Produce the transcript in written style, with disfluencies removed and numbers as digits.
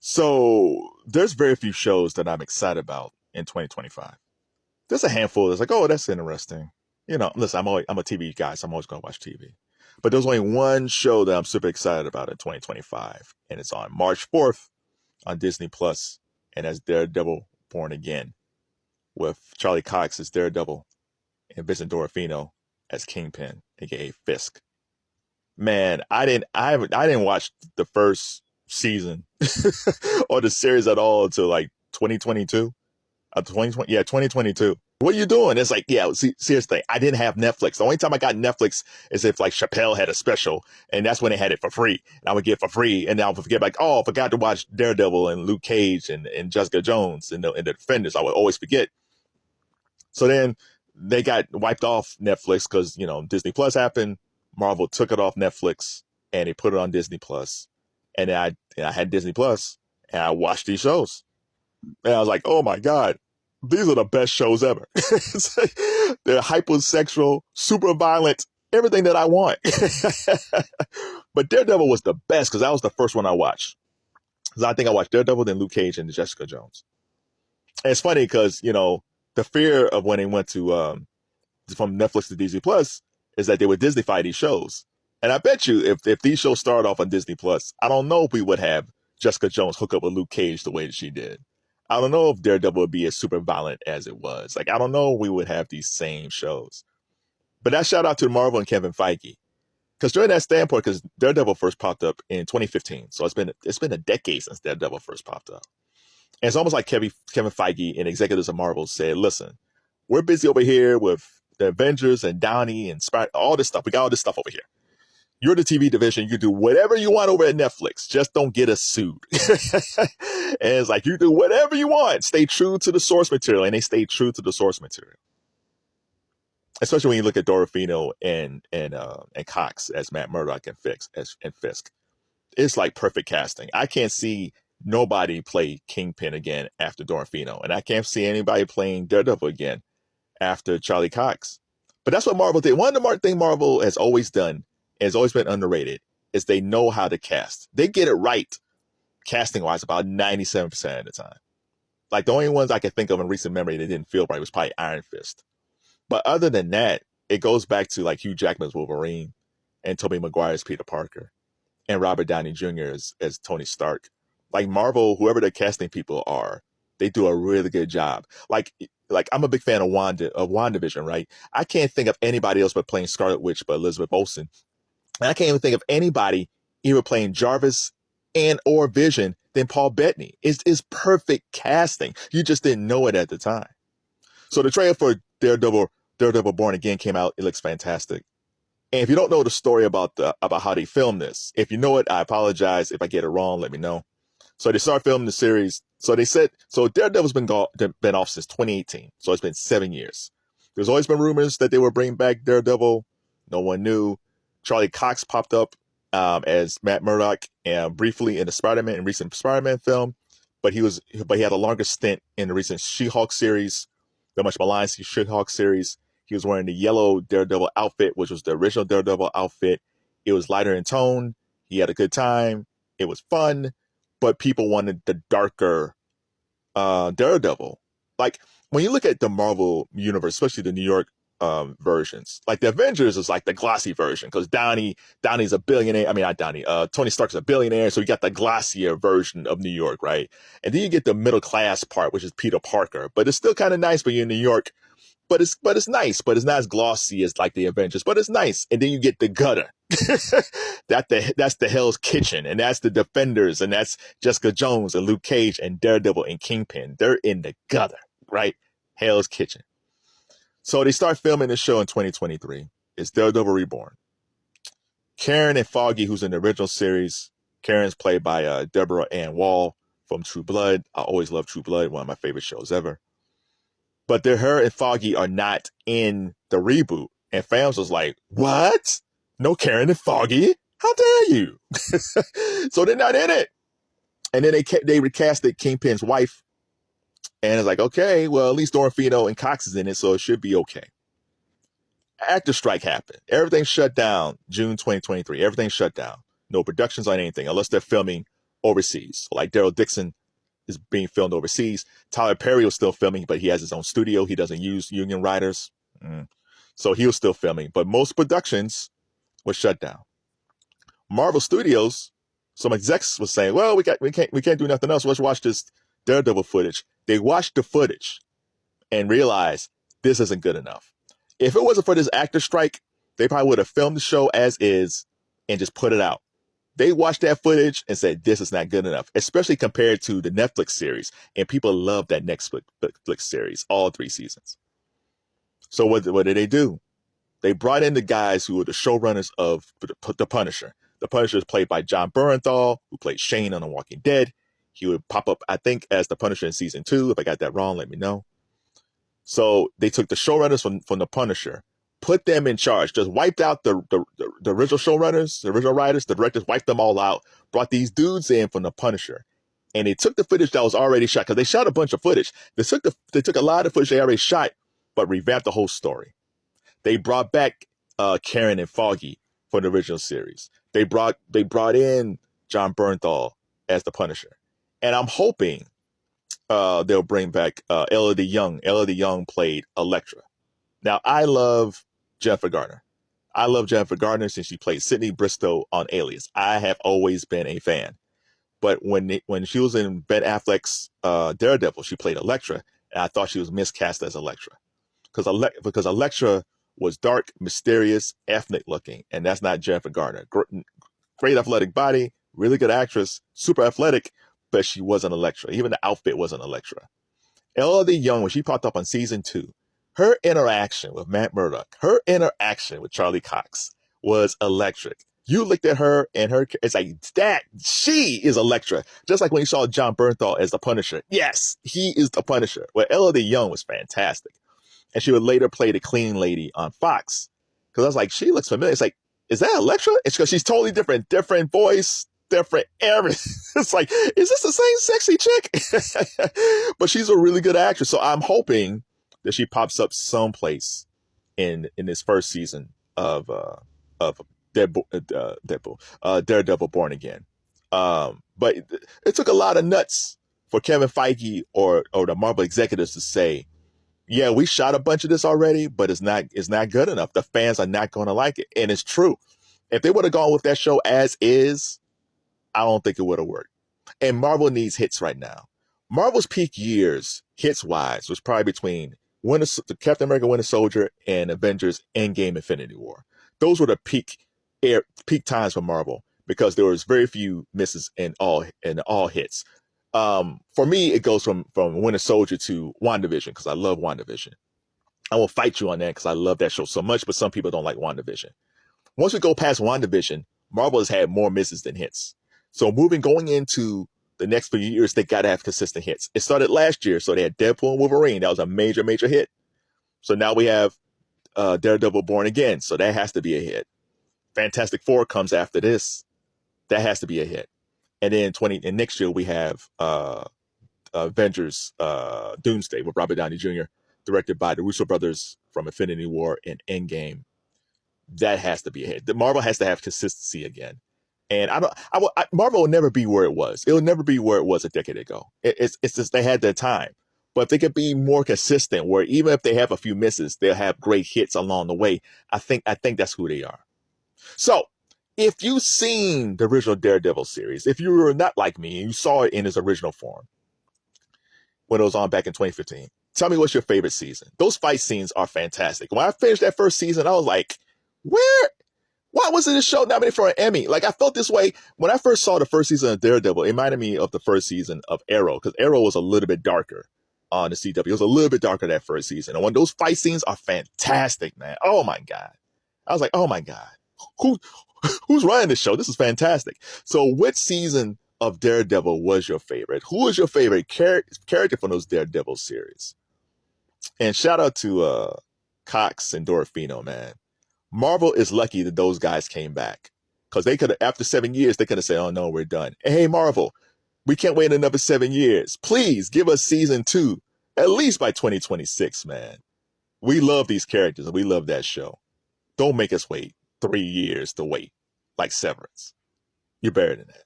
So there's very few shows that I'm excited about in 2025. There's a handful that's like, oh, that's interesting. Listen, I'm a TV guy, so I'm always gonna watch TV. But there's only one show that I'm super excited about in 2025, and it's on March 4th on Disney Plus, and that's Daredevil Born Again, with Charlie Cox as Daredevil and Vincent D'Onofrio as Kingpin, aka Fisk. Man, I didn't watch the first season or the series at all until like 2022. 2020, yeah, 2022. What are you doing? It's like, yeah, see, seriously, I didn't have Netflix. The only time I got Netflix is if like Chappelle had a special, and that's when they had it for free. And I would get it for free, and then I would forget, like, oh, I forgot to watch Daredevil and Luke Cage and Jessica Jones and the Defenders. I would always forget. So then they got wiped off Netflix because, Disney Plus happened. Marvel took it off Netflix and they put it on Disney Plus. And then I had Disney Plus and I watched these shows. And I was like, oh my God, these are the best shows ever. They're hypersexual, super violent, everything that I want. But Daredevil was the best because that was the first one I watched. Because I think I watched Daredevil, then Luke Cage, and Jessica Jones. And it's funny because, the fear of when they went to from Netflix to Disney Plus is that they would Disneyfy these shows. And I bet you if these shows started off on Disney Plus, I don't know if we would have Jessica Jones hook up with Luke Cage the way that she did. I don't know if Daredevil would be as super violent as it was. Like, I don't know if we would have these same shows. But that shout out to Marvel and Kevin Feige. Because during that standpoint, because Daredevil first popped up in 2015. So it's been a decade since Daredevil first popped up. And it's almost like Kevin Feige and executives of Marvel said, listen, we're busy over here with the Avengers and Downey and all this stuff. We got all this stuff over here. You're the TV division. You do whatever you want over at Netflix. Just don't get us sued. And it's like, you do whatever you want. Stay true to the source material. And they stayed true to the source material. Especially when you look at D'Onofrio and Cox as Matt Murdock and Fisk. It's like perfect casting. I can't see nobody play Kingpin again after D'Onofrio. And I can't see anybody playing Daredevil again after Charlie Cox. But that's what Marvel did. One of the things Marvel has always done, and has always been underrated, is they know how to cast. They get it right, casting-wise, about 97% of the time. Like, the only ones I can think of in recent memory that didn't feel right was probably Iron Fist. But other than that, it goes back to, like, Hugh Jackman's Wolverine and Tobey Maguire's Peter Parker and Robert Downey Jr. as Tony Stark. Like, Marvel, whoever their casting people are, they do a really good job. Like I'm a big fan of WandaVision, right? I can't think of anybody else but playing Scarlet Witch but Elizabeth Olsen. And I can't even think of anybody either playing Jarvis and or Vision than Paul Bettany. It's perfect casting. You just didn't know it at the time. So the trailer for Daredevil Born Again came out. It looks fantastic. And if you don't know the story about how they filmed this, if you know it, I apologize. If I get it wrong, let me know. So they started filming the series. So they said, Daredevil's been off since 2018. So it's been 7 years. There's always been rumors that they were bringing back Daredevil. No one knew. Charlie Cox popped up as Matt Murdock briefly in the recent Spider-Man film, but he had a longer stint in the recent She-Hulk series, the much maligned She-Hulk series. He was wearing the yellow Daredevil outfit, which was the original Daredevil outfit. It was lighter in tone. He had a good time. It was fun, but people wanted the darker Daredevil. Like, when you look at the Marvel universe, especially the New York versions, like the Avengers is like the glossy version because Downey's a billionaire. I mean, not Downey. Tony Stark's a billionaire, so you got the glossier version of New York, right? And then you get the middle class part, which is Peter Parker, but it's still kind of nice when you're in New York. But it's nice, but it's not as glossy as like the Avengers, but it's nice. And then you get the gutter. That's the Hell's Kitchen, and that's the Defenders, and that's Jessica Jones and Luke Cage and Daredevil and Kingpin. They're in the gutter, right? Hell's Kitchen. So they start filming the show in 2023. It's Daredevil Reborn. Karen and Foggy, who's in the original series, Karen's played by Deborah Ann Woll from True Blood. I always love True Blood, one of my favorite shows ever. But her and Foggy are not in the reboot. And fans was like, what? No Karen and Foggy? How dare you? So they're not in it. And then they recasted Kingpin's wife. And it's like, okay, well, at least D'Onofrio and Cox is in it, so it should be okay. Actor strike happened. Everything shut down June 2023. Everything shut down. No productions on anything unless they're filming overseas. So like Daryl Dixon is being filmed overseas. Tyler Perry was still filming, but he has his own studio. He doesn't use union writers. So he was still filming, but most productions were shut down. Marvel Studios, some execs was saying, well, we can't do nothing else. Let's watch this Daredevil footage. They watched the footage and realized this isn't good enough. If it wasn't for this actor strike, they probably would have filmed the show as is and just put it out. They watched that footage and said, this is not good enough, especially compared to the Netflix series. And people love that Netflix series, all 3 seasons. So what did they do? They brought in the guys who were the showrunners of The Punisher. The Punisher is played by John Bernthal, who played Shane on The Walking Dead. He would pop up, I think, as the Punisher in season 2. If I got that wrong, let me know. So they took the showrunners from The Punisher, put them in charge, just wiped out the original showrunners, the original writers, the directors, wiped them all out, brought these dudes in from The Punisher. And they took the footage that was already shot, because they shot a bunch of footage. They took a lot of footage they already shot, but revamped the whole story. They brought back Karen and Foggy for the original series. They brought in John Bernthal as the Punisher. And I'm hoping they'll bring back Elodie Yung. Elodie Yung played Elektra. Now, I love Jennifer Garner. I love Jennifer Garner since she played Sydney Bristow on Alias. I have always been a fan. But when she was in Ben Affleck's Daredevil, she played Elektra, and I thought she was miscast as Elektra. Because Elektra was dark, mysterious, ethnic looking, and that's not Jennifer Garner. Great athletic body, really good actress, super athletic, but she wasn't Elektra. Even the outfit wasn't Elektra. Elodie Yung, when she popped up on season 2, her interaction with Matt Murdock, her interaction with Charlie Cox was electric. You looked at her and it's like, that, she is Elektra. Just like when you saw John Bernthal as the Punisher. Yes, he is the Punisher. Well, Elodie Yung was fantastic. And she would later play the clean lady on Fox. Because I was like, she looks familiar. It's like, is that Elektra? It's because she's totally different voice, different everything. It's like, is this the same sexy chick? But she's a really good actress. So I'm hoping that she pops up someplace in this first season of Daredevil Born Again. But it took a lot of nuts for Kevin Feige or the Marvel executives to say, yeah, we shot a bunch of this already, but it's not good enough. The fans are not going to like it. And it's true. If they would have gone with that show as is, I don't think it would have worked. And Marvel needs hits right now. Marvel's peak years, hits-wise, was probably between Captain America Winter Soldier and Avengers Endgame Infinity War. Those were the peak times for Marvel because there was very few misses and all hits. For me, it goes from Winter Soldier to WandaVision because I love WandaVision. I will fight you on that because I love that show so much, but some people don't like WandaVision. Once we go past WandaVision, Marvel has had more misses than hits. So going into the next few years, they got to have consistent hits. It started last year, so they had Deadpool and Wolverine. That was a major, major hit. So now we have Daredevil Born Again, so that has to be a hit. Fantastic Four comes after this. That has to be a hit. And then next year we have Avengers Doomsday with Robert Downey Jr., directed by the Russo brothers from Infinity War and Endgame. That has to be a hit. The Marvel has to have consistency again. And Marvel will never be where it was. It will never be where it was a decade ago. It's just they had their time. But if they could be more consistent, where even if they have a few misses, they'll have great hits along the way. I think that's who they are. So, if you've seen the original Daredevil series, if you were not like me and you saw it in its original form when it was on back in 2015, tell me what's your favorite season. Those fight scenes are fantastic. When I finished that first season, I was like, why wasn't this show nominated for an Emmy? Like, I felt this way when I first saw the first season of Daredevil. It reminded me of the first season of Arrow because Arrow was a little bit darker on the CW. It was a little bit darker that first season. And when those fight scenes are fantastic, man. Oh, my God. I was like, oh, my God. Who's running this show? This is fantastic. So which season of Daredevil was your favorite? Who is your favorite character from those Daredevil series? And shout out to Cox and Dorofino, man. Marvel is lucky that those guys came back because they could have, after 7 years, they could have said, oh, no, we're done. And hey, Marvel, we can't wait another 7 years. Please give us season 2, at least by 2026, man. We love these characters and we love that show. Don't make us wait 3 years to wait, like Severance. You're better than that.